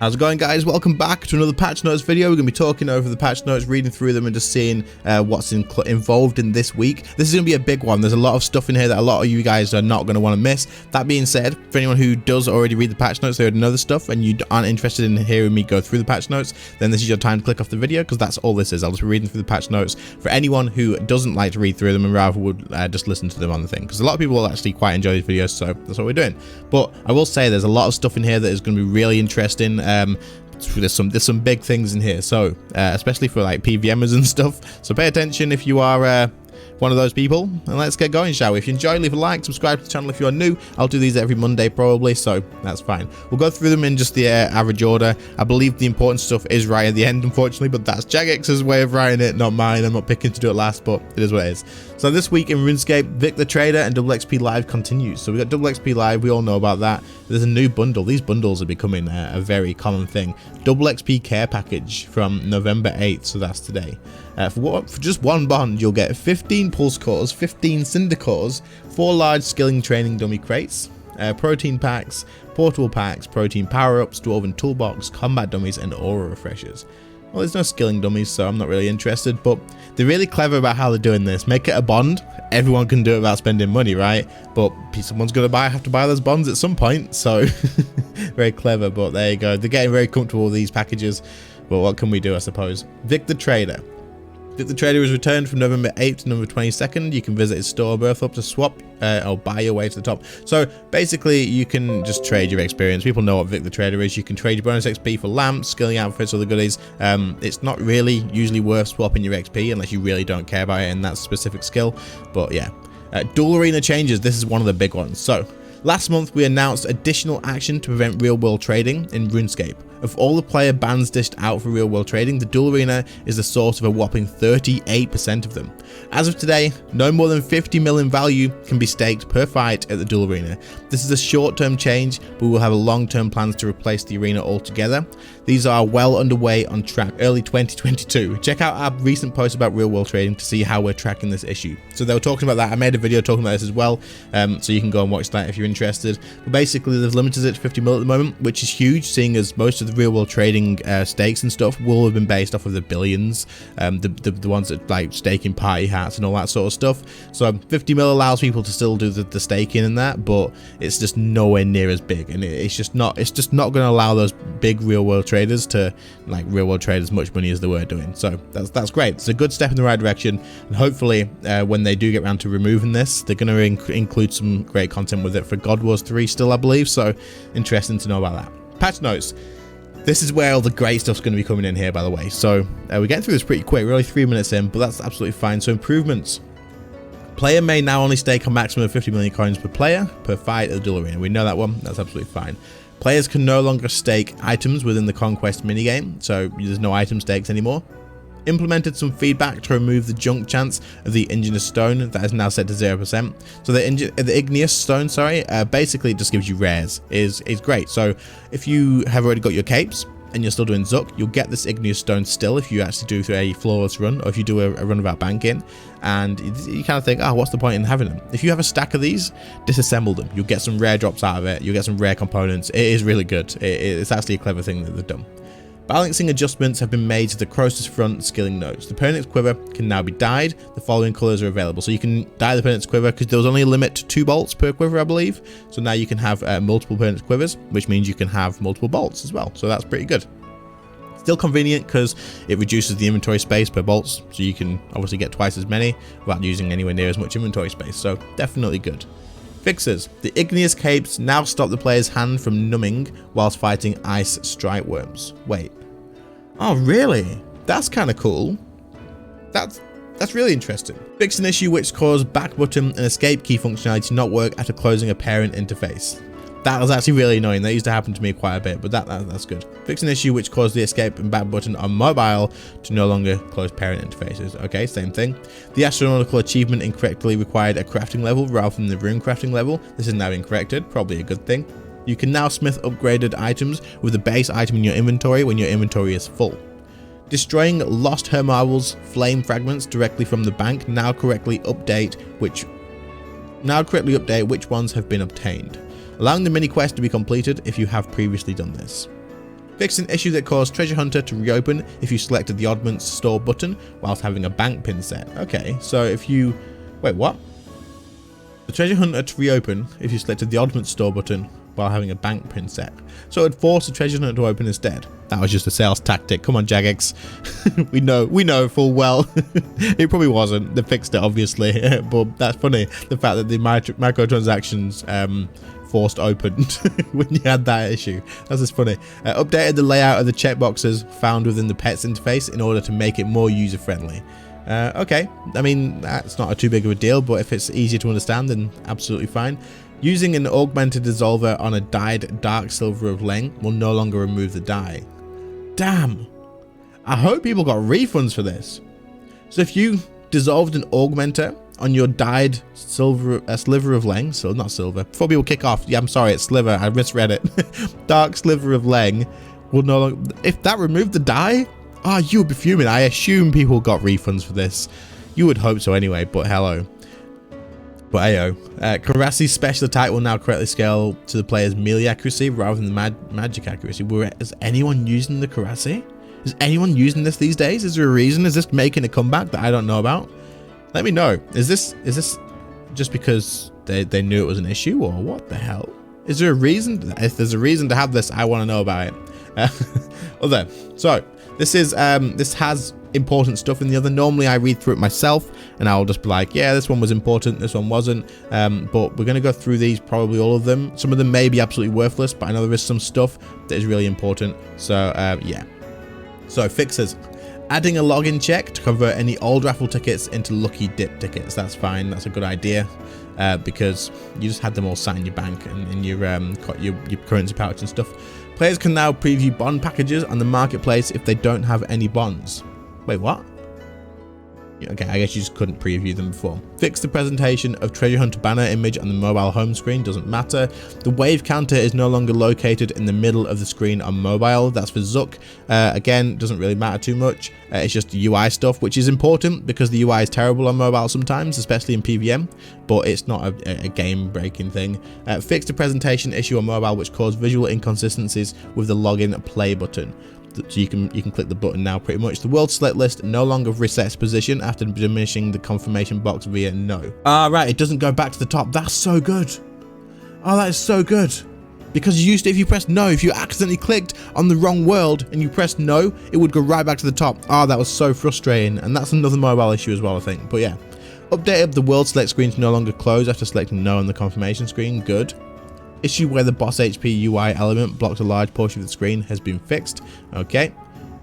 How's it going, guys? Welcome back to another patch notes video. We're going to be talking over the patch notes, reading through them and just seeing what's involved in this week. This is going to be a big one. There's a lot of stuff in here that a lot of you guys are not going to want to miss. That being said, for anyone who does already read the patch notes, they already know the stuff, and you aren't interested in hearing me go through the patch notes, then this is your time to click off the video, because that's all this is. I'll just be reading through the patch notes for anyone who doesn't like to read through them and rather would just listen to them on the thing, because a lot of people will actually quite enjoy these videos, so that's what we're doing. But I will say there's a lot of stuff in here that is going to be really interesting. There's some big things in here, so especially for like PVMers and stuff, so pay attention if you are one of those people, and let's get going, shall we? If you enjoy, leave a like, subscribe to the channel if you're new. I'll do these every Monday probably, so that's fine. We'll go through them in just the average order. I believe the important stuff is right at the end, unfortunately, but that's Jagex's way of writing it, not mine. I'm not picking to do it last, but it is what it is. So this week in RuneScape, Vic the Trader and Double XP Live continues. So we got Double XP Live, we all know about that. There's a new bundle. These bundles are becoming a very common thing. Double XP care package from November 8th, so that's today. For just one bond, you'll get 15 pulse cores, 15 cinder cores, 4 large skilling training dummy crates, protein packs, portable packs, protein power-ups, dwarven toolbox, combat dummies, and aura refreshers. Well, there's no skilling dummies, so I'm not really interested, but they're really clever about how they're doing this. Make it a bond. Everyone can do it without spending money, right? But someone's going to have to buy those bonds at some point, so very clever, but there you go. They're getting very comfortable with these packages, but what can we do, I suppose? Vic the Trader. Vic the Trader is returned from November 8th to November 22nd. You can visit his store birth up to swap or buy your way to the top. So basically, you can just trade your experience. People know what Vic the Trader is. You can trade your bonus XP for lamps, skilling outfits, other goodies. It's not really usually worth swapping your XP unless you really don't care about it in that specific skill. But yeah, Duel Arena changes. This is one of the big ones. So last month, we announced additional action to prevent real-world trading in RuneScape. Of all the player bans dished out for real-world trading, the Duel Arena is the source of a whopping 38% of them. As of today, no more than 50 mil in value can be staked per fight at the Duel Arena. This is a short-term change, but we will have a long-term plans to replace the arena altogether. These are well underway on track early 2022. Check out our recent post about real-world trading to see how we're tracking this issue. So they were talking about that. I made a video talking about this as well, so you can go and watch that if you're interested. But basically, they've limited it to 50 mil at the moment, which is huge, seeing as most of the real-world trading stakes and stuff will have been based off of the billions, the ones that like staking party hats and all that sort of stuff. So 50 mil allows people to still do the staking and that, but it's just nowhere near as big, and it's just not going to allow those big real-world traders to like real-world trade as much money as they were doing. So that's great. It's a good step in the right direction, and hopefully when they do get around to removing this, they're going to include some great content with it for God Wars 3 still, I believe. So interesting to know about that. Patch notes. This is where all the great stuff's going to be coming in here, by the way. So we're getting through this pretty quick. We're only 3 minutes in, but that's absolutely fine. So improvements. Player may now only stake a maximum of 50 million coins per player per fight at the Duel Arena. We know that one. That's absolutely fine. Players can no longer stake items within the Conquest minigame, so there's no item stakes anymore. Implemented some feedback to remove the junk chance of the Igneous Stone that is now set to 0%. So the Igneous Stone, basically it just gives you rares. Is great. So if you have already got your capes and you're still doing Zook, you'll get this Igneous Stone still if you actually do a flawless run, or if you do a run without banking, and you kind of think, oh, what's the point in having them? If you have a stack of these, disassemble them. You'll get some rare drops out of it. You'll get some rare components. It is really good. It's actually a clever thing that they've done. Balancing adjustments have been made to the Croesus front skilling nodes. The Pernix quiver can now be dyed. The following colors are available. So you can dye the Pernix quiver because there was only a limit to 2 bolts per quiver, I believe. So now you can have multiple Pernix quivers, which means you can have multiple bolts as well. So that's pretty good. Still convenient because it reduces the inventory space per bolts, so you can obviously get twice as many without using anywhere near as much inventory space. So definitely good. Fixes. The Igneous Capes now stop the player's hand from numbing whilst fighting ice strike worms. Wait. Oh, really? That's kind of cool. That's really interesting. Fix an issue which caused back button and escape key functionality to not work after closing a parent interface. That was actually really annoying. That used to happen to me quite a bit, but that's good. Fix an issue which caused the escape and back button on mobile to no longer close parent interfaces. Okay, same thing. The astronomical achievement incorrectly required a crafting level rather than the rune crafting level. This is now been corrected, probably a good thing. You can now smith upgraded items with the base item in your inventory when your inventory is full. Destroying lost her marbles flame fragments directly from the bank now correctly update which ones have been obtained, allowing the mini quest to be completed if you have previously done this. Fixed an issue that caused Treasure Hunter to reopen if you selected the Oddments Store button whilst having a bank pin set. Okay, so if you... Wait, what? The Treasure Hunter to reopen if you selected the Oddments Store button while having a bank pin set. So it would force the Treasure Hunter to open instead. That was just a sales tactic. Come on, Jagex. we know full well. It probably wasn't. They fixed it, obviously. But that's funny. The fact that the microtransactions forced open when you had that issue. That's just funny. Updated the layout of the checkboxes found within the pets interface in order to make it more user-friendly. Okay, I mean, that's not too big of a deal, but if it's easier to understand, then absolutely fine. Using an augmented dissolver on a dyed dark silver of Leng will no longer remove the dye. Damn. I hope people got refunds for this. So if you dissolved an augmenter on your dyed sliver of Leng, so not silver, before people kick off, yeah, I'm sorry, it's sliver, I misread it. Dark sliver of Leng will no longer, if that removed the dye, you would be fuming. I assume people got refunds for this. You would hope so anyway, but hello. But ayo. Kerapac special attack will now correctly scale to the player's melee accuracy rather than the magic accuracy. Is anyone using the Kerapac? Is anyone using this these days? Is there a reason? Is this making a comeback that I don't know about? Let me know. Is this just because they knew it was an issue, or what the hell? Is there a reason? If there's a reason to have this, I want to know about it. So this has important stuff in the other. Normally I read through it myself and I'll just be like, yeah, this one was important, this one wasn't, but we're going to go through these, probably all of them. Some of them may be absolutely worthless, but I know there is some stuff that is really important. So yeah. So fixes: adding a login check to convert any old raffle tickets into lucky dip tickets. That's fine, that's a good idea, because you just had them all sat in your bank and in your currency pouch and stuff. Players can now preview bond packages on the marketplace if they don't have any bonds. Wait, what? Okay, I guess you just couldn't preview them before. Fix the presentation of Treasure Hunter banner image on the mobile home screen. Doesn't matter. The wave counter is no longer located in the middle of the screen on mobile. That's for Zuck. Again, doesn't really matter too much. It's just UI stuff, which is important because the UI is terrible on mobile sometimes, especially in PVM, but it's not a game-breaking thing. Fix the presentation issue on mobile, which caused visual inconsistencies with the login play button. So you can click the button now pretty much. The world select list no longer resets position after diminishing the confirmation box via no. Right, it doesn't go back to the top. That's so good. Oh, that is so good. Because you used to, if you press no, if you accidentally clicked on the wrong world and you pressed no, it would go right back to the top. That was so frustrating. And that's another mobile issue as well, I think. But yeah, updated the world select screen to no longer close after selecting no on the confirmation screen. Good. Issue where the boss HP UI element blocks a large portion of the screen has been fixed. Okay,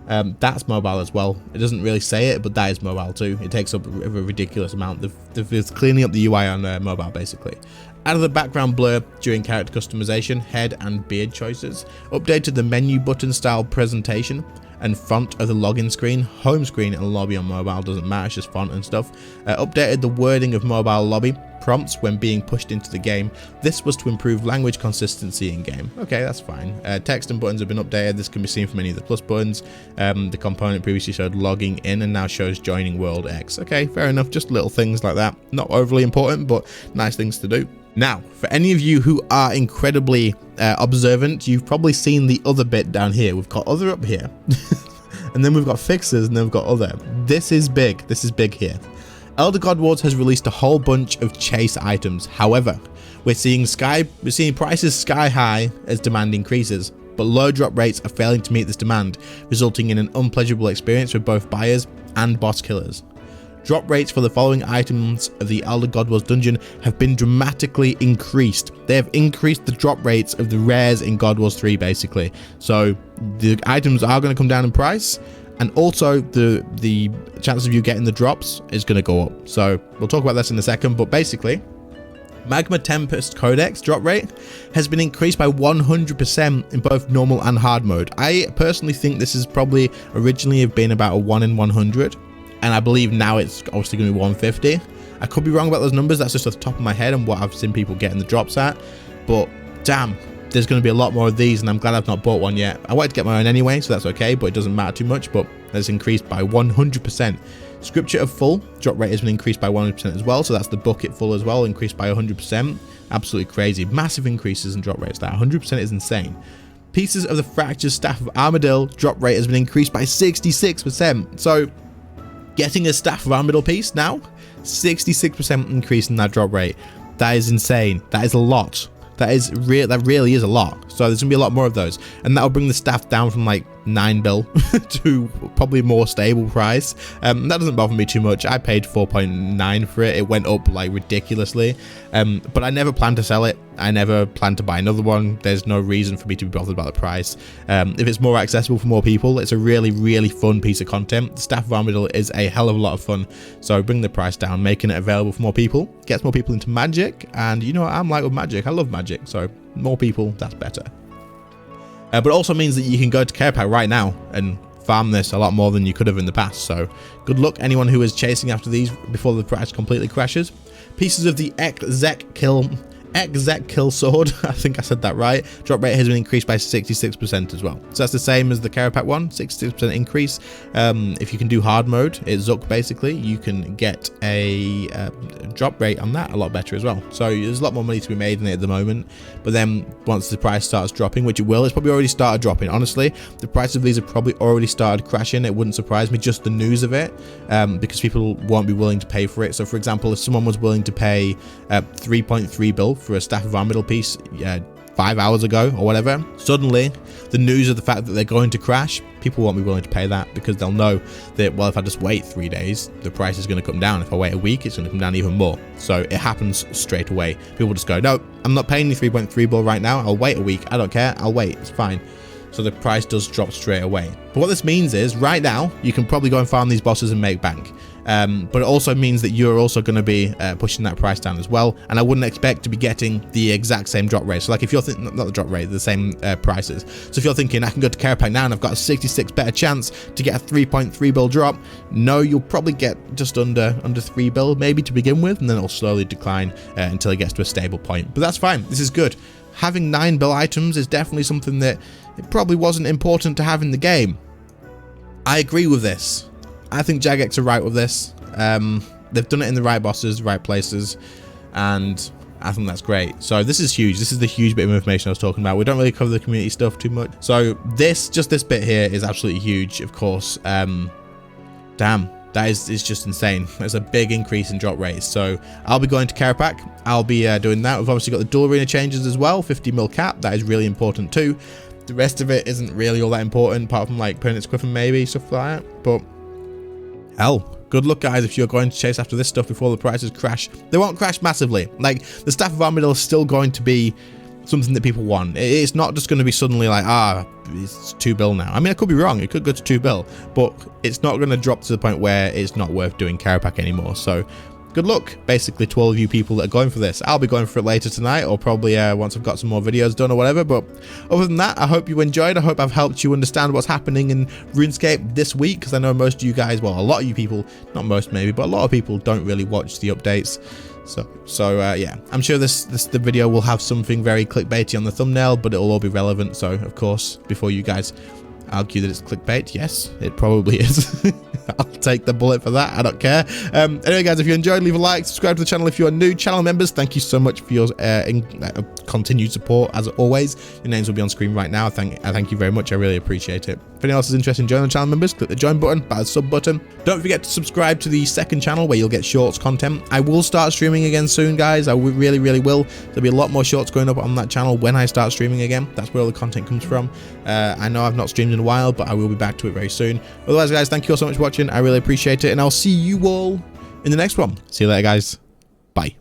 that's mobile as well. It doesn't really say it, but that is mobile too. It takes up a ridiculous amount. It's cleaning up the UI on mobile basically. Added the background blur during character customization, head and beard choices. Updated the menu button style presentation and font of the login screen, home screen and lobby on mobile. Doesn't matter, it's just font and stuff. Updated the wording of mobile lobby prompts when being pushed into the game. This was to improve language consistency in game. Okay, that's fine. Text and buttons have been updated. This can be seen from any of the plus buttons. The component previously showed logging in and now shows joining world X. Okay, fair enough. Just little things like that. Not overly important, but nice things to do. Now, for any of you who are incredibly observant, you've probably seen the other bit down here. We've got other up here. And then we've got fixes, and then we've got other. This is big. This is big here. Elder God Wars has released a whole bunch of chase items. However, we're seeing prices sky high as demand increases, but low drop rates are failing to meet this demand, resulting in an unpleasurable experience for both buyers and boss killers. Drop rates for the following items of the Elder God Wars dungeon have been dramatically increased. They have increased the drop rates of the rares in God Wars 3 basically. So the items are going to come down in price, and also the chance of you getting the drops is going to go up. So we'll talk about this in a second, but basically Magma Tempest Codex drop rate has been increased by 100% in both normal and hard mode. I personally think this is probably originally have been about a 1 in 100, and I believe now it's obviously going to be 150. I could be wrong about those numbers. That's just off the top of my head and what I've seen people getting the drops at, but damn, there's going to be a lot more of these, and I'm glad I've not bought one yet. I wanted to get my own anyway, so that's okay, but it doesn't matter too much. But that's increased by 100%. Scripture of Full drop rate has been increased by 100% as well, so that's the bucket full as well, increased by 100%. Absolutely crazy. Massive increases in drop rates. That 100% is insane. Pieces of the fractured staff of Armadil drop rate has been increased by 66%. So getting a staff of Armadil piece now, 66% increase in that drop rate. That is insane. That is a lot. That really is a lot. So there's gonna be a lot more of those, and that'll bring the staff down from like 9 bill to probably more stable price. That doesn't bother me too much. I paid 4.9 for it. It went up like ridiculously, but I never plan to sell it. I never plan to buy another one. There's no reason for me to be bothered about the price. If it's more accessible for more people, it's a really fun piece of content. The Staff of Armadil is a hell of a lot of fun, so bring the price down, making it available for more people, gets more people into Magic, and you know what I'm like with Magic. I love Magic, so more people, that's better. But it also means that you can go to Kerapac right now and farm this a lot more than you could have in the past. So good luck anyone who is chasing after these before the price completely crashes. Pieces of the Exec Kill Sword, I think I said that right. Drop rate has been increased by 66% as well. So that's the same as the Kerapac one, 66% increase. If you can do hard mode, it's Zook basically, you can get a drop rate on that a lot better as well. So there's a lot more money to be made in it at the moment. But then once the price starts dropping, which it will, it's probably already started dropping. Honestly, the price of these have probably already started crashing. It wouldn't surprise me, just the news of it, because people won't be willing to pay for it. So for example, if someone was willing to pay 3.3 bill for a Staff of Armadil piece 5 hours ago or whatever, suddenly the news of the fact that they're going to crash, people won't be willing to pay that, because they'll know that, well, if I just wait 3 days, the price is going to come down. If I wait a week, it's going to come down even more. So it happens straight away. People just go, no, I'm not paying the 3.3 bill right now. I'll wait a week. I don't care. I'll wait. It's fine. So the price does drop straight away. But what this means is right now you can probably go and farm these bosses and make bank. But it also means that you're also going to be pushing that price down as well. And I wouldn't expect to be getting the exact same drop rate. So like if you're thinking, not the drop rate, the same prices. So if you're thinking I can go to Kerapac now and I've got a 66 better chance to get a 3.3 bill drop, no, you'll probably get just under 3 bill maybe to begin with, and then it'll slowly decline until it gets to a stable point. But that's fine. This is good. Having 9 bill items is definitely something that it probably wasn't important to have in the game. I agree with this. I think Jagex are right with this. They've done it in the right bosses, the right places, and I think that's great. So this is huge. This is the huge bit of information I was talking about. We don't really cover the community stuff too much. So just this bit here is absolutely huge, of course. Damn, that is just insane. There's a big increase in drop rates. So I'll be going to Kerapac. I'll be doing that. We've obviously got the Duel Arena changes as well, 50 mil cap. That is really important too. The rest of it isn't really all that important, apart from like Permanent Squiff and maybe stuff like that. But hell, good luck guys if you're going to chase after this stuff before the prices crash. They won't crash massively. Like the Staff of Armadil is still going to be something that people want. It's not just going to be suddenly like, it's 2 bill now. I mean, I could be wrong. It could go to 2 bill, but it's not going to drop to the point where it's not worth doing Kerapac anymore. So good luck, basically, to all of you people that are going for this. I'll be going for it later tonight, or probably once I've got some more videos done or whatever. But other than that, I hope you enjoyed. I hope I've helped you understand what's happening in RuneScape this week, because I know most of you guys, well, a lot of you people, not most maybe, but a lot of people don't really watch the updates. So yeah, I'm sure the video will have something very clickbaity on the thumbnail, but it'll all be relevant. So of course, before you guys argue that it's clickbait, yes, it probably is. I'll take the bullet for that. I don't care. Anyway, guys, if you enjoyed, leave a like, subscribe to the channel if you are new. Channel members, thank you so much for your continued support. As always, your names will be on screen right now. I thank you very much. I really appreciate it. If anyone else is interested in joining the channel members, click the join button, by the sub button. Don't forget to subscribe to the second channel where you'll get shorts content. I will start streaming again soon, guys. I really will. There'll be a lot more shorts going up on that channel when I start streaming again. That's where all the content comes from. I know I've not streamed in a while, but I will be back to it very soon. Otherwise, guys, thank you all so much for watching. I really appreciate it, and I'll see you all in the next one. See you later, guys. Bye.